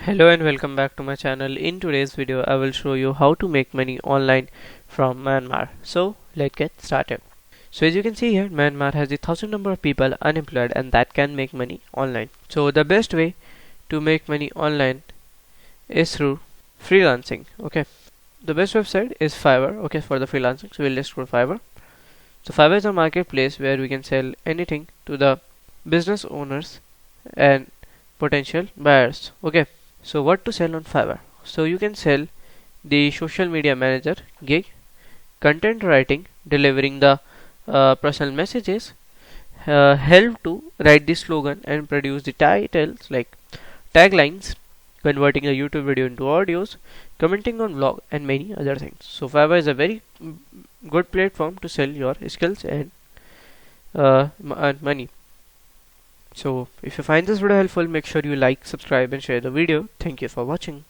Hello and welcome back to my channel. In today's video I will show you how to make money online from Myanmar. So let's get started. So as you can see here, Myanmar has a thousand number of people unemployed and that can make money online. So the best way to make money online is through freelancing. Okay, the best website is Fiverr. Okay, for the freelancing, so we'll just go to Fiverr. So Fiverr is a marketplace where we can sell anything to the business owners and potential buyers. Okay, so what to sell on Fiverr? So you can sell the social media manager gig, content writing, delivering the personal messages, help to write the slogan and produce the titles like taglines, converting a YouTube video into audios, commenting on blog, and many other things. So Fiverr is a very good platform to sell your skills and earn money. So if you find this video helpful, make sure you like, subscribe and share the video. Thank you for watching.